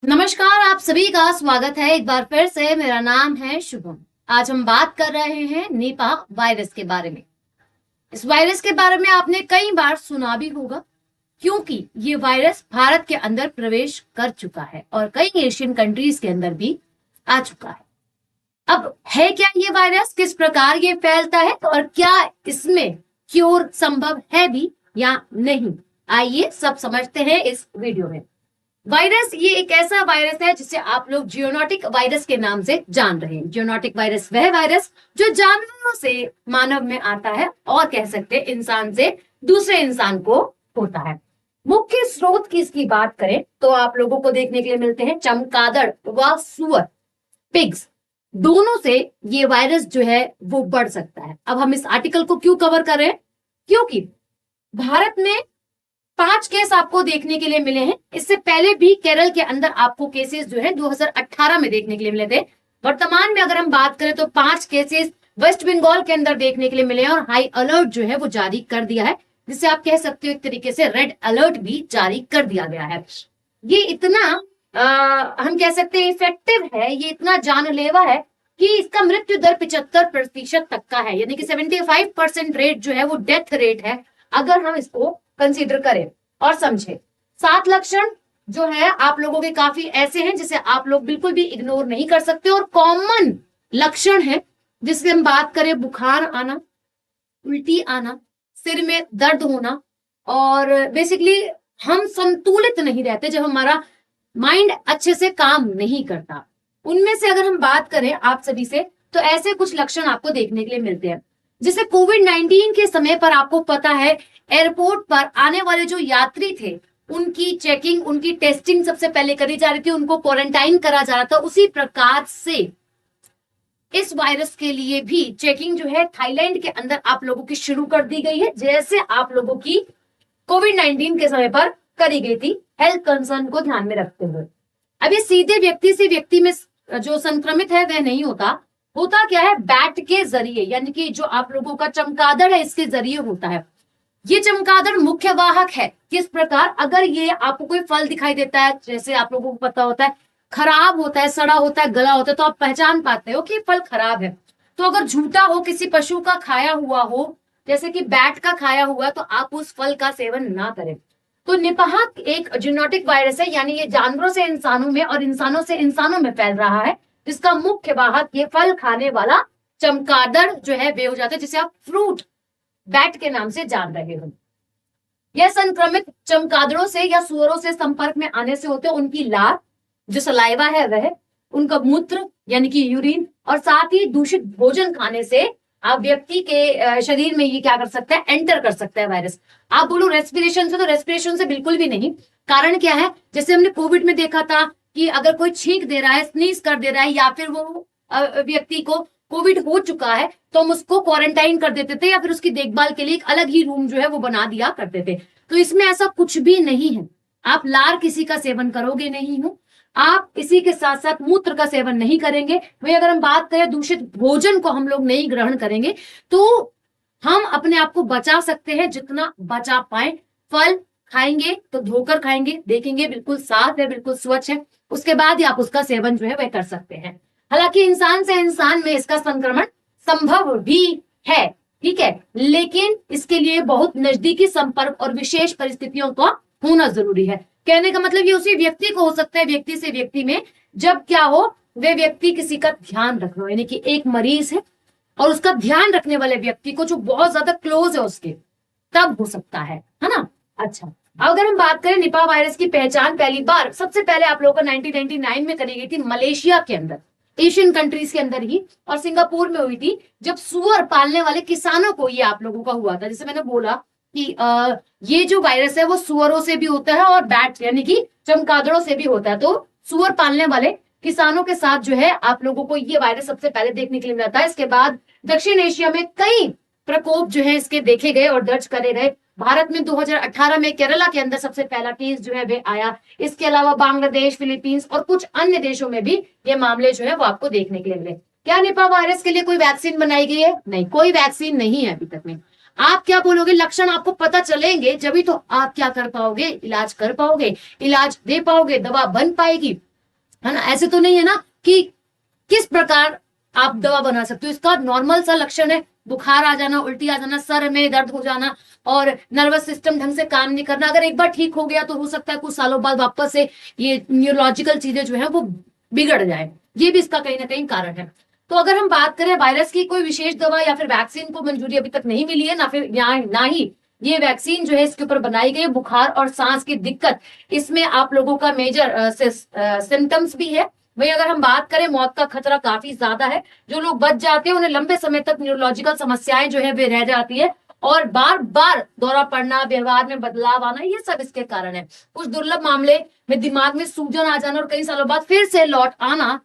नमस्कार, आप सभी का स्वागत है एक बार फिर से। मेरा नाम है शुभम। आज हम बात कर रहे हैं निपा वायरस के बारे में। इस वायरस के बारे में आपने कई बार सुना भी होगा, क्योंकि ये वायरस भारत के अंदर प्रवेश कर चुका है और कई एशियन कंट्रीज के अंदर भी आ चुका है। अब है क्या ये वायरस, किस प्रकार ये फैलता है और क्या इसमें क्योर संभव है भी या नहीं, आइए सब समझते हैं इस वीडियो में। वायरस ये एक ऐसा वायरस है जिसे आप लोग जियोनोटिक वायरस के नाम से जान रहे हैं। जियोनोटिक वायरस वह वायरस जो जानवरों से मानव में आता है और कह सकते हैं इंसान से दूसरे इंसान को होता है। मुख्य स्रोत की इसकी बात करें तो आप लोगों को देखने के लिए मिलते हैं चमगादड़ व सुअर, पिग्स, दोनों से ये वायरस जो है वो बढ़ सकता है। अब हम इस आर्टिकल को क्यों कवर कर रहे हैं, क्योंकि भारत में 5 केस आपको देखने के लिए मिले हैं। इससे पहले भी केरल के अंदर आपको केसेस जो है 2018 में देखने के लिए मिले थे। वर्तमान में अगर हम बात करें तो 5 केसेस वेस्ट बंगाल के अंदर देखने के लिए मिले हैं और हाई अलर्ट जो है वो जारी कर दिया है, जिसे आप कह सकते हो एक तरीके से रेड अलर्ट भी जारी कर दिया गया है। ये इतना हम कह सकते हैं इफेक्टिव है, ये इतना जानलेवा है कि इसका मृत्यु दर 75% तक का है, यानी कि 75% रेट जो है वो डेथ रेट है अगर हम इसको कंसीडर करें और समझे। 7 लक्षण जो है आप लोगों के काफी ऐसे हैं जिसे आप लोग बिल्कुल भी इग्नोर नहीं कर सकते और कॉमन लक्षण है जिससे हम बात करें बुखार आना, उल्टी आना, सिर में दर्द होना और बेसिकली हम संतुलित नहीं रहते जब हमारा माइंड अच्छे से काम नहीं करता। उनमें से अगर हम बात करें आप सभी से तो ऐसे कुछ लक्षण आपको देखने के लिए मिलते हैं। जैसे कोविड-19 के समय पर आपको पता है एयरपोर्ट पर आने वाले जो यात्री थे उनकी चेकिंग, उनकी टेस्टिंग सबसे पहले करी जा रही थी, उनको क्वारंटाइन करा जा रहा था। उसी प्रकार से इस वायरस के लिए भी चेकिंग जो है थाईलैंड के अंदर आप लोगों की शुरू कर दी गई है, जैसे आप लोगों की कोविड-19 के समय पर करी गई थी, हेल्थ कंसर्न को ध्यान में रखते हुए। अब ये सीधे व्यक्ति से व्यक्ति में जो संक्रमित है वह नहीं होता। होता क्या है, बैट के जरिए, यानी कि जो आप लोगों का चमगादड़ है इसके जरिए होता है। ये चमगादड़ मुख्य वाहक है। किस प्रकार, अगर ये आपको कोई फल दिखाई देता है, जैसे आप लोगों को पता होता है खराब होता है, सड़ा होता है, गला होता है, तो आप पहचान पाते हो कि फल खराब है। तो अगर झूठा हो, किसी पशु का खाया हुआ हो, जैसे कि बैट का खाया हुआ, तो आप उस फल का सेवन ना करें। तो निपाह एक जूनोटिक वायरस है, यानी ये जानवरों से इंसानों में और इंसानों से इंसानों में फैल रहा है, जिसका मुख्य वाहक ये फल खाने वाला चमगादड़ जो है वे हो जाता है, जिसे आप फ्रूट बैट के नाम से जान रहे हो। यह संक्रमित चमगादड़ों से या सुअरों से संपर्क में आने से होते हैं। उनकी लार जो सलाइवा है वह, उनका मूत्र यानी कि यूरिन, और साथ ही दूषित भोजन खाने से आप व्यक्ति के शरीर में ये क्या कर सकता है, एंटर कर सकता है वायरस। आप बोलो रेस्पिरेशन से, तो रेस्पिरेशन से बिल्कुल भी नहीं। कारण क्या है, जैसे हमने कोविड में देखा था कि अगर कोई छींक दे रहा है, स्नीज कर दे रहा है, या फिर वो व्यक्ति को कोविड हो चुका है तो हम उसको क्वारंटाइन कर देते थे या फिर उसकी देखभाल के लिए एक अलग ही रूम जो है वो बना दिया करते थे। तो इसमें ऐसा कुछ भी नहीं है। आप लार किसी का सेवन करोगे नहीं हो, आप इसी के साथ साथ मूत्र का सेवन नहीं करेंगे। वही अगर हम बात करें दूषित भोजन को हम लोग नहीं ग्रहण करेंगे तो हम अपने आप को बचा सकते हैं जितना बचा पाए। फल खाएंगे तो धोकर खाएंगे, देखेंगे बिल्कुल साफ है, बिल्कुल स्वच्छ है, उसके बाद ही आप उसका सेवन जो है वह कर सकते हैं। हालांकि इंसान से इंसान में इसका संक्रमण संभव भी है, ठीक है, लेकिन इसके लिए बहुत नजदीकी संपर्क और विशेष परिस्थितियों का होना जरूरी है। कहने का मतलब ये उसी व्यक्ति को हो सकता है, व्यक्ति से व्यक्ति में, जब क्या हो, वे व्यक्ति किसी का ध्यान रख रहे हो, यानी कि एक मरीज है और उसका ध्यान रखने वाले व्यक्ति को जो बहुत ज्यादा क्लोज है उसके, तब हो सकता है ना। अच्छा, अगर हम बात करें निपा वायरस की पहचान पहली बार सबसे पहले आप लोगों को 1999 में करी गई थी मलेशिया के अंदर, एशियन कंट्रीज के अंदर ही, और सिंगापुर में हुई थी, जब सुअर पालने वाले किसानों को ये आप लोगों का हुआ था। जैसे मैंने बोला कि ये जो वायरस है वो सुअरों से भी होता है और बैट यानी कि चमगादड़ों से भी होता है। तो सुअर पालने वाले किसानों के साथ जो है आप लोगों को ये वायरस सबसे पहले देखने के लिए मिला था। इसके बाद दक्षिण एशिया में कई प्रकोप जो है इसके देखे गए और दर्ज करे गए। भारत में 2018 में केरला के अंदर सबसे पहला केस जो है वे आया। इसके अलावा बांग्लादेश, फिलीपींस और कुछ अन्य देशों में भी ये मामले जो है वो आपको देखने के लिए मिले। क्या निपा वायरस के लिए कोई वैक्सीन बनाई गई है? नहीं, कोई वैक्सीन नहीं है अभी तक में। आप क्या बोलोगे, लक्षण आपको पता चलेंगे जब तो आप क्या कर पाओगे, इलाज कर पाओगे, इलाज दे पाओगे, दवा बन पाएगी। है ना। ऐसे तो नहीं है ना कि किस प्रकार आप दवा बना सकते हो। इसका नॉर्मल सा लक्षण है बुखार आ जाना, उल्टी आ जाना, सर में दर्द हो जाना और नर्वस सिस्टम ढंग से काम नहीं करना। अगर एक बार ठीक हो गया तो हो सकता है कुछ सालों बाद वापस से ये न्यूरोलॉजिकल चीजें जो है वो बिगड़ जाए। ये भी इसका कहीं ना कहीं कारण है। तो अगर हम बात करें वायरस की, कोई विशेष दवा या फिर वैक्सीन को मंजूरी अभी तक नहीं मिली है, ना ही ये वैक्सीन जो है इसके ऊपर बनाई गई है। बुखार और सांस की दिक्कत, इसमें आप लोगों का मेजर सिम्टम्स भी है। वही अगर हम बात करें, मौत का खतरा काफी ज्यादा है। जो लोग बच जाते हैं उन्हें लंबे समय तक न्यूरोलॉजिकल समस्याएं जो है वे रह जाती है और बार बार दौरा पड़ना, व्यवहार में बदलाव आना, ये सब इसके कारण है। कुछ दुर्लभ मामले में दिमाग में सूजन आ जाना और कई सालों बाद फिर से लौट आना,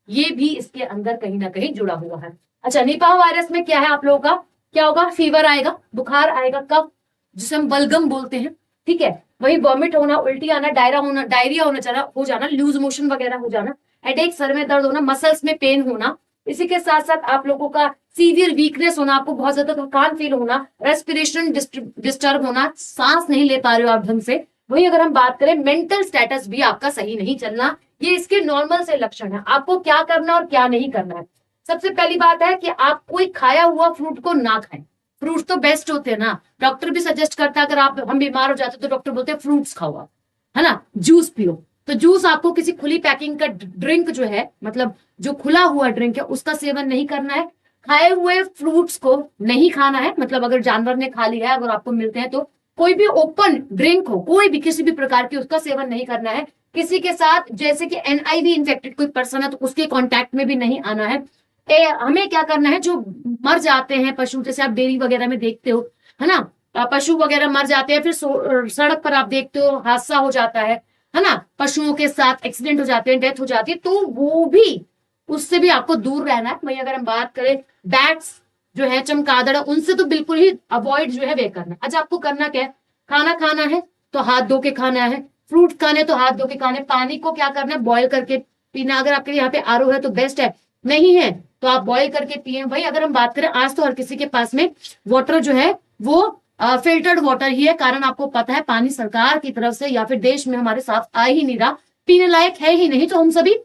ये भी इसके अंदर कहीं ना कहीं जुड़ा हुआ है। अच्छा, निपाह वायरस में क्या है आप लोगों का, क्या होगा, फीवर आएगा, बुखार आएगा, कफ जिसे हम बलगम बोलते हैं, ठीक है। वही वॉमिट होना, उल्टी आना, डायरिया हो जाना, लूज मोशन वगैरह हो जाना, हेडेक, सर में दर्द होना, मसल्स में पेन होना। इसी के साथ साथ आप लोगों का सीवियर वीकनेस होना, आपको बहुत ज्यादा थकान फील होना, रेस्पिरेशन डिस्टर्ब होना, सांस नहीं ले पा रहे हो आप ढंग से। वही अगर हम बात करें, मेंटल स्टेटस भी आपका सही नहीं चलना, ये इसके नॉर्मल से लक्षण है। आपको क्या करना और क्या नहीं करना है। सबसे पहली बात है कि आप कोई खाया हुआ फ्रूट को ना खाएं। फ्रूट तो बेस्ट होते हैं ना, डॉक्टर भी सजेस्ट करता है, अगर हम बीमार हो जाते तो डॉक्टर बोलते हैं फ्रूट्स खाओ, है ना, जूस पियो। तो जूस आपको किसी खुली पैकिंग का ड्रिंक जो है, मतलब जो खुला हुआ ड्रिंक है, उसका सेवन नहीं करना है। खाए हुए फ्रूट्स को नहीं खाना है, मतलब अगर जानवर ने खा लिया है, अगर आपको मिलते हैं तो कोई भी ओपन ड्रिंक हो, कोई भी किसी भी प्रकार की, उसका सेवन नहीं करना है। किसी के साथ जैसे कि एनआईवी इन्फेक्टेड कोई पर्सन है तो उसके कांटेक्ट में भी नहीं आना है। हमें क्या करना है, जो मर जाते हैं पशु, जैसे आप डेयरी वगैरह में देखते हो, है ना, पशु वगैरह मर जाते हैं, फिर सड़क पर आप देखते हो हादसा हो जाता है ना, पशुओं के साथ एक्सीडेंट हो जाते हैं, डेथ हो जाती है, तो वो भी, उससे भी आपको दूर रहना है। वही अगर हम बात करें, बैट्स जो है, चमगादड़, उनसे तो बिल्कुल ही अवॉइड जो है वे करना है। अच्छा, आपको करना क्या है, खाना खाना है तो हाथ धो के खाना है, फ्रूट खाने तो हाथ धो के खाने, पानी को क्या करना है, बॉयल करके पीना। अगर आपके यहाँ पे आरओ है तो बेस्ट है, नहीं है तो आप बॉयल करके पिए। भाई अगर हम बात करें, आज तो हर किसी के पास में वाटर जो है वो फिल्टर्ड वाटर ही है, कारण आपको पता है पानी सरकार की तरफ से या फिर देश में हमारे साथ आ ही नहीं रहा, पीने लायक है ही नहीं। तो हम सभी,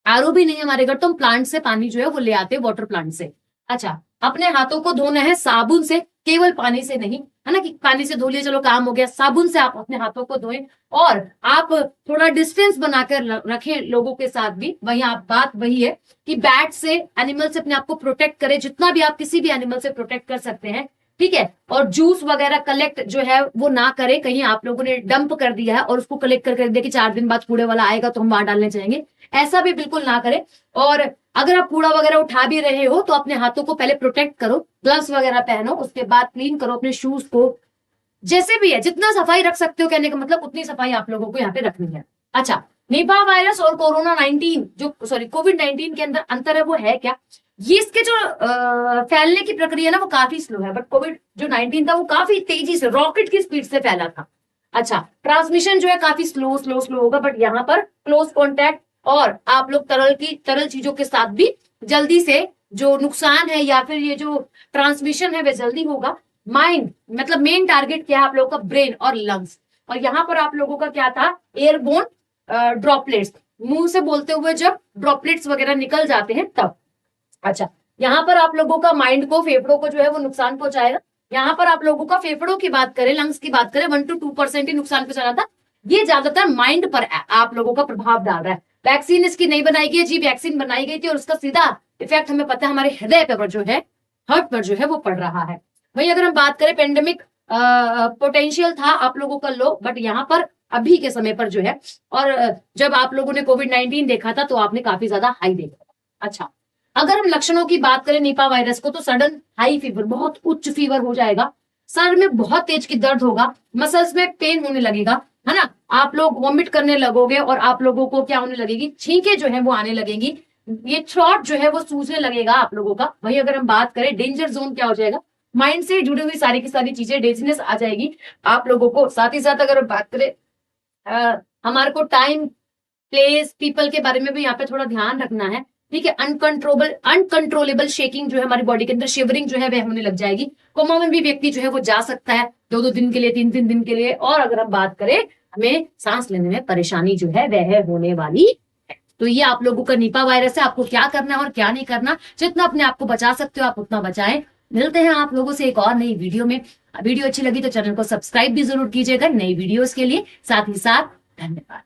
आरओ भी नहीं है हमारे घर, तो हम प्लांट से पानी जो है वो ले आते हैं, वाटर प्लांट से। अच्छा, अपने हाथों को धोना है साबुन से, केवल पानी से नहीं, है ना, कि पानी से धो लिया चलो काम हो गया, साबुन से आप अपने हाथों को धोएं। और आप थोड़ा डिस्टेंस बनाकर रखें लोगों के साथ भी। वही आप, बात वही है कि बैट से, एनिमल से अपने आप को प्रोटेक्ट करें, जितना भी आप किसी भी एनिमल से प्रोटेक्ट कर सकते हैं, ठीक है। और जूस वगैरह कलेक्ट जो है वो ना करें, कहीं आप लोगों ने डंप कर दिया है और उसको कलेक्ट करके दिया कि 4 दिन बाद कूड़े वाला आएगा तो हम वहां डालने जाएंगे, ऐसा भी बिल्कुल ना करें। और अगर आप कूड़ा वगैरह उठा भी रहे हो तो अपने हाथों को पहले प्रोटेक्ट करो, ग्लव्स वगैरह पहनो, उसके बाद क्लीन करो अपने शूज को, जैसे भी है जितना सफाई रख सकते हो, कहने का मतलब उतनी सफाई आप लोगों को यहाँ पे रखनी है। अच्छा, निपाह वायरस और कोरोना-19 जो, सॉरी, कोविड-19 के अंदर अंतर है वो है क्या, ये इसके जो फैलने की प्रक्रिया ना वो काफी स्लो है, बट कोविड जो 19 था वो काफी तेजी से, रॉकेट की स्पीड से फैला था। अच्छा, ट्रांसमिशन जो है काफी स्लो स्लो स्लो होगा, बट यहाँ पर क्लोज कॉन्टैक्ट और आप लोग तरल चीजों के साथ भी जल्दी से जो नुकसान है या फिर ये जो ट्रांसमिशन है वह जल्दी होगा। माइंड, मतलब मेन टारगेट क्या है आप लोगों का, ब्रेन और लंग्स। और यहाँ पर आप लोगों का क्या था, एयरबोर्न ड्रॉपलेट्स, मुंह से बोलते हुए जब ड्रॉपलेट्स वगैरह निकल जाते हैं तब। अच्छा, यहाँ पर आप लोगों का माइंड को, फेफड़ों को जो है वो नुकसान पहुंचाएगा। यहाँ पर आप लोगों का फेफड़ों की बात करें, लंग्स की बात करें, 1 to 2% ही नुकसान पहुंचाना था। ये ज्यादातर माइंड पर आप लोगों का प्रभाव डाल रहा है। वैक्सीन इसकी नहीं बनाई गई जी, वैक्सीन बनाई गई थी और उसका सीधा इफेक्ट हमें पता है हमारे हृदय पर जो है, हार्ट पर जो है वो पड़ रहा है। वही अगर हम बात करें, पेंडेमिक पोटेंशियल था आप लोगों का लो, बट यहाँ पर अभी के समय पर जो है, और जब आप लोगों ने कोविड-19 देखा था तो आपने काफी ज्यादा हाई देखा। अच्छा, अगर हम लक्षणों की बात करें निपा वायरस को, तो सडन हाई फीवर, बहुत उच्च फीवर हो जाएगा, सर में बहुत तेज की दर्द होगा, मसल्स में पेन होने लगेगा, है ना, आप लोग वॉमिट करने लगोगे और आप लोगों को क्या होने लगेगी, छींके जो है वो आने लगेगी, ये थ्रॉट जो है वो सूजने लगेगा आप लोगों का। वही अगर हम बात करें, डेंजर जोन क्या हो जाएगा, माइंड से जुड़ी हुई सारी की सारी चीजें, डेजीनेस आ जाएगी आप लोगों को। साथ ही साथ अगर हम बात करें, हमारे को टाइम, प्लेस, पीपल के बारे में भी यहाँ पे थोड़ा ध्यान रखना है, ठीक है। अनकंट्रोलेबल शेकिंग जो है हमारी बॉडी के अंदर, शिवरिंग जो है वह होने लग जाएगी। कोमा में भी व्यक्ति जो है वो जा सकता है 2-2 दिन के लिए, 3-3 दिन के लिए। और अगर हम बात करें, हमें सांस लेने में परेशानी जो है वह होने वाली है। तो ये आप लोगों का निपा वायरस है, आपको क्या करना है और क्या नहीं करना, जितना अपने आप को बचा सकते हो आप उतना बचाएं। मिलते हैं आप लोगों से एक और नई वीडियो में। वीडियो अच्छी लगी तो चैनल को सब्सक्राइब भी जरूर कीजिएगा नई वीडियोस के लिए। साथ ही साथ धन्यवाद।